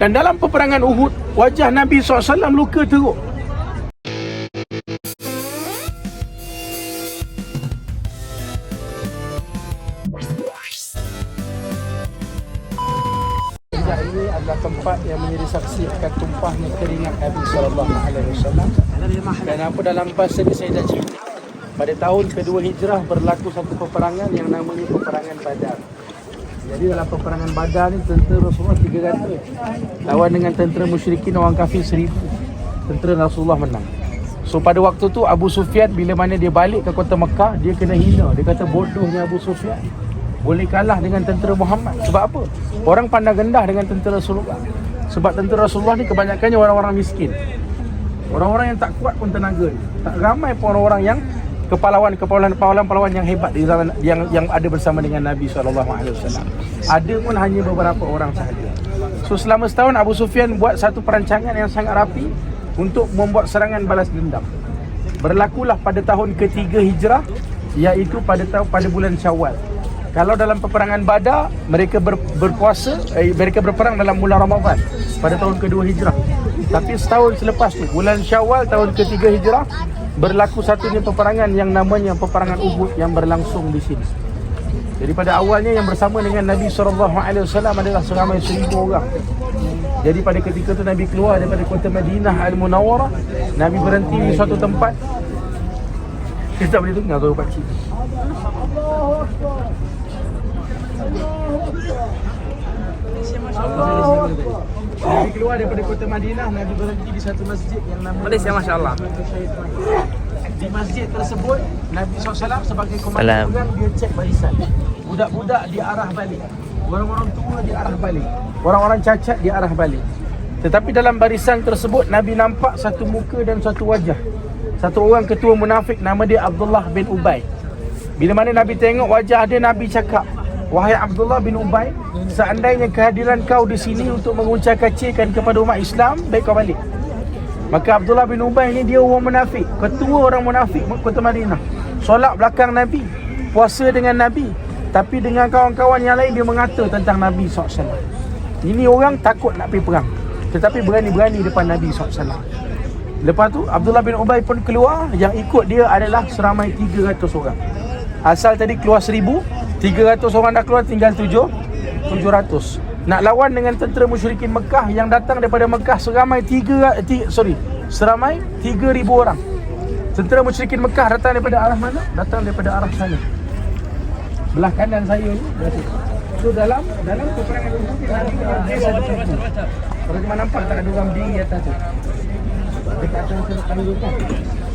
Dan dalam peperangan Uhud, wajah Nabi SAW luka teruk. Ini adalah tempat yang menjadi saksi akan tumpahnya keringat Nabi SAW. Dan apa dalam bahasa ini saya dah cerita. Pada tahun kedua hijrah berlaku satu peperangan yang namanya peperangan Badar. Jadi dalam peperangan Badar ni tentera Rasulullah 300 lawan dengan tentera musyrikin orang kafir 1000. Tentera Rasulullah menang. So pada waktu tu Abu Sufyan bila mana dia balik ke kota Mekah, dia kena hina. Dia kata bodohnya Abu Sufyan boleh kalah dengan tentera Muhammad. Sebab apa? Orang pandang rendah dengan tentera Rasulullah. Sebab tentera Rasulullah ni kebanyakannya orang-orang miskin. Orang-orang yang tak kuat pun tenaga. Tak ramai pun orang-orang yang pahlawan yang hebat di zaman yang ada bersama dengan Nabi SAW. Ada pun hanya beberapa orang sahaja. So selama setahun Abu Sufyan buat satu perancangan yang sangat rapi untuk membuat serangan balas dendam. Berlakulah pada tahun ketiga hijrah, iaitu pada bulan Syawal. Kalau dalam peperangan Badar, mereka mereka berperang dalam bulan Ramadan pada tahun kedua hijrah. Tapi setahun selepas tu, bulan Syawal tahun ketiga hijrah, berlaku satunya peperangan yang namanya peperangan Uhud yang berlangsung di sini. Jadi pada awalnya yang bersama dengan Nabi SAW adalah seramai 1000 orang. Jadi pada ketika itu Nabi keluar daripada kota Madinah Al-Munawwarah, Nabi berhenti di suatu tempat. Kita tak boleh dengar suara pakcik. Nabi keluar daripada kota Madinah, Nabi berhenti di satu masjid yang namanya Malaysia, Masya Allah. Di masjid tersebut, Nabi SAW sebagai komandan pegang, dia cek barisan. Budak-budak diarah balik, orang-orang tua diarah balik, orang-orang cacat diarah balik. Tetapi dalam barisan tersebut, Nabi nampak satu muka dan satu wajah. Satu orang ketua munafik, nama dia Abdullah bin Ubay. Bila mana Nabi tengok wajah dia, Nabi cakap, "Wahai Abdullah bin Ubay, seandainya kehadiran kau di sini untuk menguncak-kacirkan kepada umat Islam, baik kau balik." Maka Abdullah bin Ubay ni dia orang munafik, ketua orang munafik kota Madinah. Solat belakang Nabi, puasa dengan Nabi, tapi dengan kawan-kawan yang lain dia mengata tentang Nabi SAW. Ini orang takut nak pergi perang, tetapi berani-berani depan Nabi SAW. Lepas tu Abdullah bin Ubay pun keluar. Yang ikut dia adalah seramai 300 orang. Asal tadi keluar 1000, 300 orang dah keluar, tinggal 700. Nak lawan dengan tentera musyrikin Mekah yang datang daripada Mekah seramai 3,000 orang. Tentera musyrikin Mekah datang daripada arah mana? Datang daripada arah sana, belah kanan saya ni. So dalam peperangan Uhud ni Nabi base ada pintu. Kalau cuma nampak tak ada orang berdiri atas tu, dekat atas kedudukan.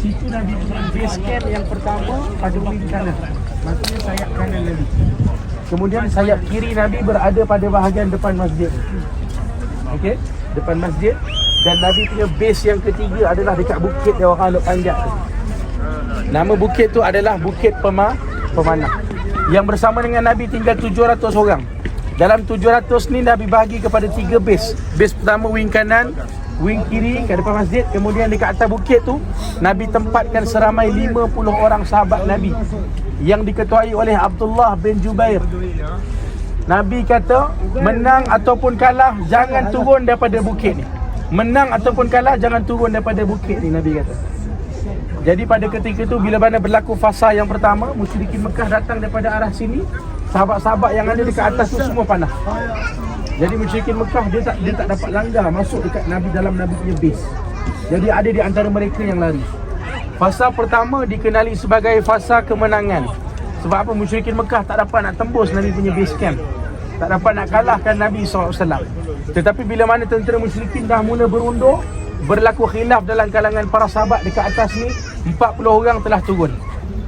Situ Nabi base camp yang pertama pada wing kanan, maksudnya sayap kanan Nabi. Kemudian sayap kiri Nabi berada pada bahagian depan masjid. Okey, depan masjid. Dan Nabi punya base yang ketiga adalah dekat bukit yang orang Lok Panjat tu. Nama bukit tu adalah Bukit Pemanah. Yang bersama dengan Nabi tinggal 700 orang. Dalam 700 ni Nabi bahagi kepada 3 base. Base pertama wing kanan, wing kiri kat depan masjid. Kemudian dekat atas bukit tu Nabi tempatkan seramai 50 orang sahabat Nabi yang diketuai oleh Abdullah bin Jubair. Nabi kata, menang ataupun kalah jangan turun daripada bukit ni. Menang ataupun kalah jangan turun daripada bukit ni, Nabi kata. Jadi pada ketika itu bila mana berlaku fasa yang pertama, musyrikin Mekah datang daripada arah sini, sahabat-sahabat yang ada dekat atas tu semua panah. Jadi musyrikin Mekah dia tak dapat langgar masuk dekat Nabi dalam Nabi punya base. Jadi ada di antara mereka yang lari. Fasa pertama dikenali sebagai fasa kemenangan. Sebab apa? Musyrikin Mekah tak dapat nak tembus Nabi punya base camp, tak dapat nak kalahkan Nabi SAW. Tetapi bila mana tentera musyrikin dah mula berundur, berlaku khilaf dalam kalangan para sahabat dekat atas ni. 40 orang telah turun.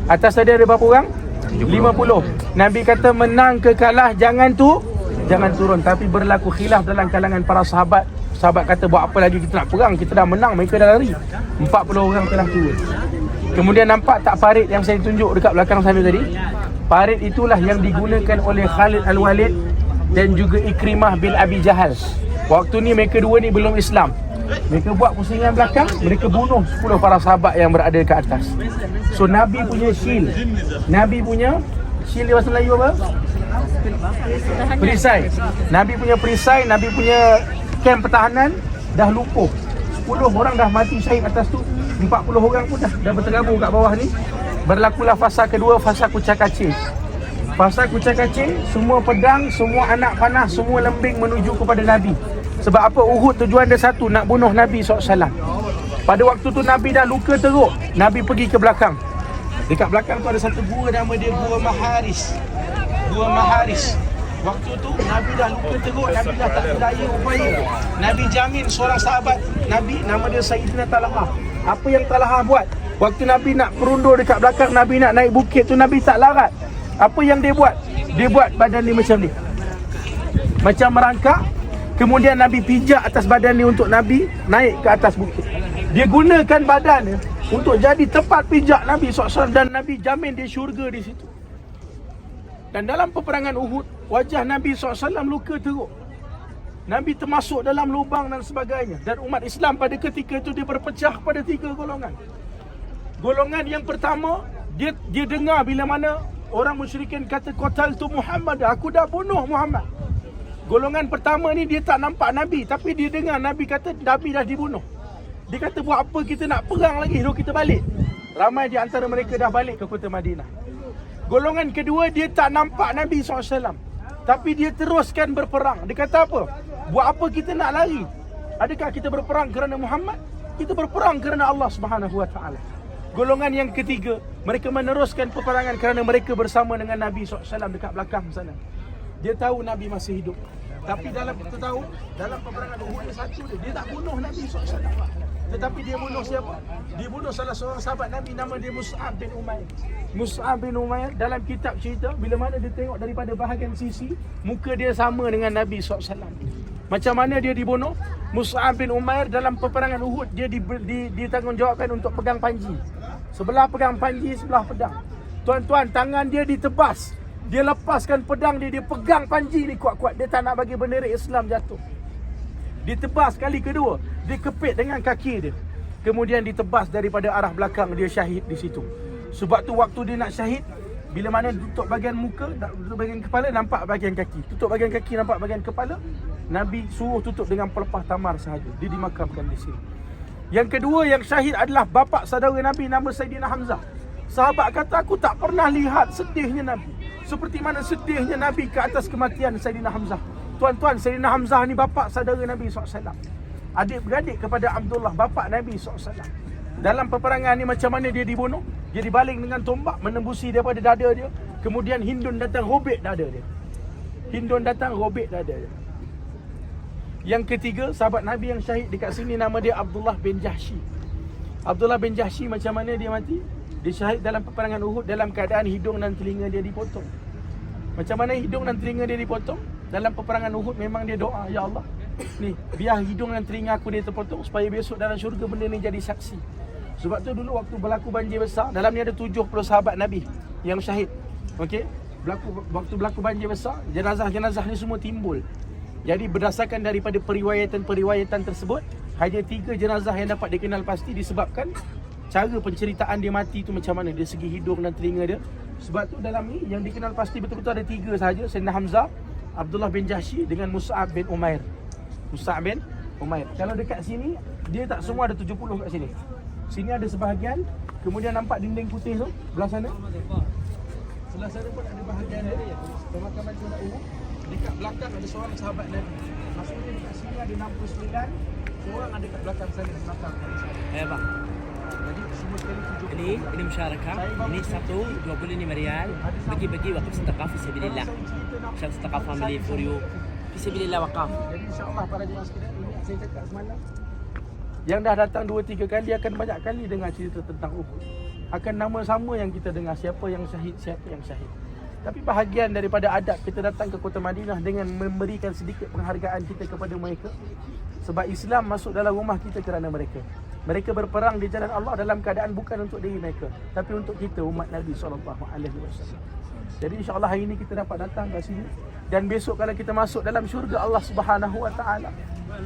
Atas tadi ada berapa orang? 50. Nabi kata menang ke kalah jangan turun. Tapi berlaku khilaf dalam kalangan para sahabat. Sahabat kata buat apa lagi kita nak perang, kita dah menang, mereka dah lari. 40 orang telah turun. Kemudian nampak tak parit yang saya tunjuk dekat belakang saya tadi? Parit itulah yang digunakan oleh Khalid Al-Walid dan juga Ikrimah bin Abi Jahal. Waktu ni mereka dua ni belum Islam. Mereka buat pusingan belakang, mereka bunuh 10 para sahabat yang berada dekat atas. So Nabi punya shield, Nabi punya shield bahasa Melayu apa? Perisai. Nabi punya perisai, Nabi punya kem pertahanan dah lumpuh. 10 orang dah mati syahid atas tu. 40 orang pun dah berterabur kat bawah ni. Berlakulah fasa kedua, fasa kucak kacir. Fasa kucak kacir, semua pedang, semua anak panah, semua lembing menuju kepada Nabi. Sebab apa? Uhud tujuan dia satu, nak bunuh Nabi SAW. Pada waktu tu Nabi dah luka teruk. Nabi pergi ke belakang. Dekat belakang tu ada satu gua, nama dia Gua Maharis. Gua Maharis. Waktu tu Nabi dah luka teruk, Nabi dah tak berdaya upaya. Nabi jamin seorang sahabat Nabi, nama dia Sayyidina Talhah. Apa yang Talhah buat? Waktu Nabi nak perundur dekat belakang, Nabi nak naik bukit tu, Nabi tak larat. Apa yang dia buat? Dia buat badan ni macam ni, macam merangkak. Kemudian Nabi pijak atas badan ni untuk Nabi naik ke atas bukit. Dia gunakan badan ni untuk jadi tempat pijak Nabi SAW, dan Nabi jamin dia syurga di situ. Dan dalam peperangan Uhud, wajah Nabi SAW luka teruk. Nabi termasuk dalam lubang dan sebagainya. Dan umat Islam pada ketika itu dia berpecah pada 3 golongan. Golongan yang pertama, dia dengar bila mana orang musyrikin kata qataltu Muhammad, aku dah bunuh Muhammad. Golongan pertama ni dia tak nampak Nabi, tapi dia dengar Nabi kata Nabi dah dibunuh. Dia kata buat apa kita nak perang lagi, hidup kita balik. Ramai di antara mereka dah balik ke kota Madinah. Golongan kedua, dia tak nampak Nabi SAW, tapi dia teruskan berperang. Dia kata apa? Buat apa kita nak lari? Adakah kita berperang kerana Muhammad? Kita berperang kerana Allah SWT. Golongan yang ketiga, mereka meneruskan peperangan kerana mereka bersama dengan Nabi SAW dekat belakang sana. Dia tahu Nabi masih hidup, tapi kita tahu dalam peperangan Uhud satu dia tak bunuh Nabi SAW. Tetapi dia bunuh siapa? Dia bunuh salah seorang sahabat Nabi, nama dia Mus'ab bin Umair. Mus'ab bin Umair dalam kitab cerita, bila mana dia tengok daripada bahagian sisi, muka dia sama dengan Nabi SAW. Macam mana dia dibunuh? Mus'ab bin Umair dalam peperangan Uhud, dia ditanggungjawabkan untuk pegang panji. Sebelah pegang panji, sebelah pedang. Tuan-tuan, tangan dia ditebas. Dia lepaskan pedang dia pegang panji ni kuat-kuat. Dia tak nak bagi bendera Islam jatuh. Ditebas kali kedua, dia kepit dengan kaki dia. Kemudian ditebas daripada arah belakang, dia syahid di situ. Sebab tu waktu dia nak syahid, bila mana tutup bahagian muka, tutup bahagian kepala, nampak bahagian kaki. Tutup bahagian kaki, nampak bahagian kepala. Nabi suruh tutup dengan pelepah tamar sahaja. Dia dimakamkan di sini. Yang kedua yang syahid adalah bapa saudara Nabi, nama Sayyidina Hamzah. Sahabat kata, aku tak pernah lihat sedihnya Nabi seperti mana sedihnya Nabi ke atas kematian Sayyidina Hamzah. Tuan-tuan, Sayyidina Hamzah ni bapa saudara Nabi SAW, adik-beradik kepada Abdullah, bapa Nabi SAW. Dalam peperangan ni macam mana dia dibunuh? Dia dibaling dengan tombak, menembusi daripada dada dia. Kemudian Hindun datang robek dada dia. Hindun datang robek dada dia. Yang ketiga, sahabat Nabi yang syahid dekat sini, nama dia Abdullah bin Jahsy. Abdullah bin Jahsy macam mana dia mati? Dia syahid dalam peperangan Uhud dalam keadaan hidung dan telinga dia dipotong. Macam mana hidung dan telinga dia dipotong? Dalam peperangan Uhud memang dia doa, ya Allah, ni biar hidung dan telinga aku dia terpotong supaya besok dalam syurga benda ni jadi saksi. Sebab tu dulu waktu berlaku banjir besar, dalam ni ada 70 sahabat Nabi yang syahid. Okey, waktu berlaku banjir besar, jenazah-jenazah ni semua timbul. Jadi berdasarkan daripada periwayatan tersebut, hanya 3 jenazah yang dapat dikenal pasti disebabkan cara penceritaan dia mati tu macam mana, dari segi hidung dan telinga dia. Sebab tu dalam ni yang dikenal pasti betul-betul ada 3 sahaja, Sayyidina Hamzah, Abdullah bin Jahsy dengan Mus'ab bin Umair. Mus'ab bin Umair. Kalau dekat sini, dia tak semua ada 70 kat sini. Sini ada sebahagian, kemudian nampak dinding putih tu, belah sana. Sebelah sana pun ada bahagian dia. Pemakaman Tuan Umar. Dekat belakang ada seorang sahabat Nabi. Maksudnya dekat sini ada 69, seorang ada kat belakang sana, belakang. Ya, Pak. Jadi semua sekali 70. Ini musyarakah. Ini 125 riyal. Bagi-bagi wakaf sedekah fi sabilillah. Syaf sedekah family for you. Fi sabilillah wakaf. Jadi insya-Allah para jemaah sekalian, ini yang saya cakap semalam. Yang dah datang 2-3 kali akan banyak kali dengar cerita tentang Uhud. Akan nama sama yang kita dengar, siapa yang syahid, siapa yang syahid. Tapi bahagian daripada adab kita datang ke kota Madinah dengan memberikan sedikit penghargaan kita kepada mereka. Sebab Islam masuk dalam rumah kita kerana mereka. Mereka berperang di jalan Allah dalam keadaan bukan untuk diri mereka, tapi untuk kita, umat Nabi SAW. Jadi insya-Allah hari ini kita dapat datang ke sini, dan besok kalau kita masuk dalam syurga Allah Subhanahu Wa Taala,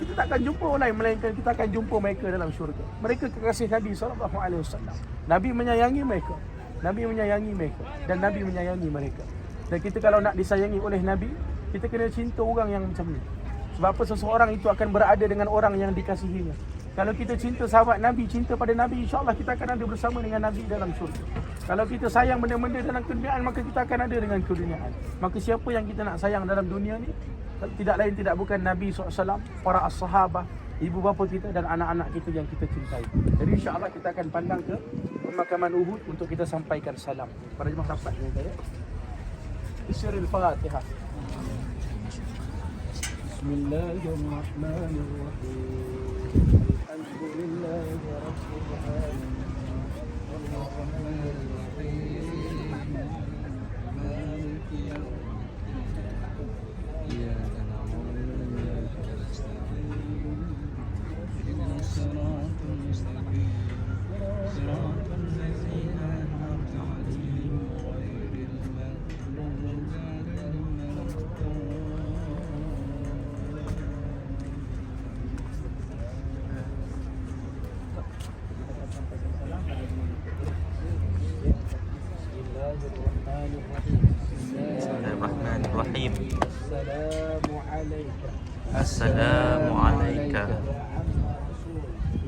kita tak akan jumpa orang lain melainkan kita akan jumpa mereka dalam syurga. Mereka kekasih Nabi SAW. Nabi menyayangi mereka. Nabi menyayangi mereka dan Nabi menyayangi mereka. Dan kita kalau nak disayangi oleh Nabi, kita kena cinta orang yang macam ni. Sebab apa? Seseorang itu akan berada dengan orang yang dikasihinya. Kalau kita cinta sahabat Nabi, cinta pada Nabi, insya-Allah kita akan ada bersama dengan Nabi dalam syurga. Kalau kita sayang benda-benda dalam keduniaan, maka kita akan ada dengan keduniaan. Maka siapa yang kita nak sayang dalam dunia ni? Tidak lain tidak bukan Nabi SAW, para as-sahabah, ibu bapa kita dan anak-anak kita yang kita cintai. Jadi insya-Allah kita akan pandang ke pemakaman Uhud untuk kita sampaikan salam. Para jemaah dapat ni saya. Isyril Fatihah. Bismillahirrahmanirrahim. Alhamdulillahi rabbil alamin. Arrahmanir rahim. Maliki yaumiddin. Iyyaka na'budu wa iyyaka nasta'in. Ihdinas siratal mustaqim. Siratal ladzina an'amta 'alaihim ghairil maghdubi 'alaihim waladdallin. Bismillahirrahmanirrahim. Assalamu alayka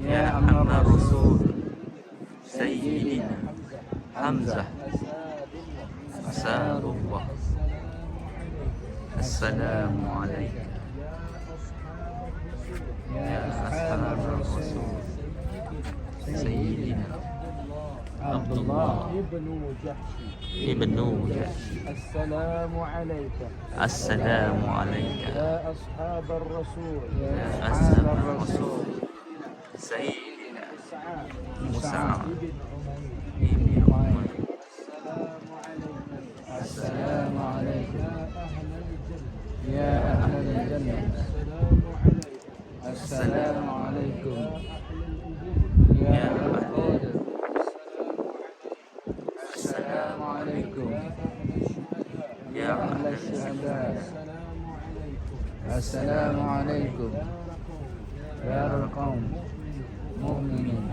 Ya Amma Rasul Sayyidina Hamzah Asadullah. Assalamu alayka Ya Ashab Rasul Sayyidina Abdullah ibnu Jahsh. Assalamu alayka Assalamu alayka ya ashab ar-rasul Ya Ashab Rasul Sayyidina Mus'ab ibn Umair. Assalamu alaykum ya ahlal jannah. Assalamu alaykum ya ahlal qadr. Assalamu alaykum Ya ahlal syuhada. Assalamu alaykum ya al-qaum mu'minin.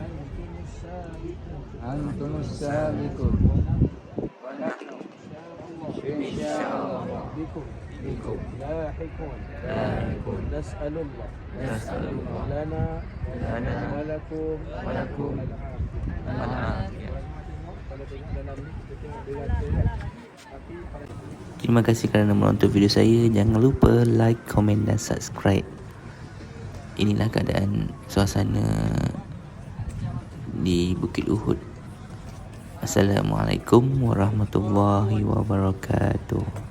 Antum as-sabiqun wa nahnu insyaallah bikum lahiqun. Nas'alullah lana wa lakum al-afiyah. Terima kasih kerana menonton video saya. Jangan lupa like, komen dan subscribe. Inilah keadaan suasana di Bukit Uhud. Assalamualaikum warahmatullahi wabarakatuh.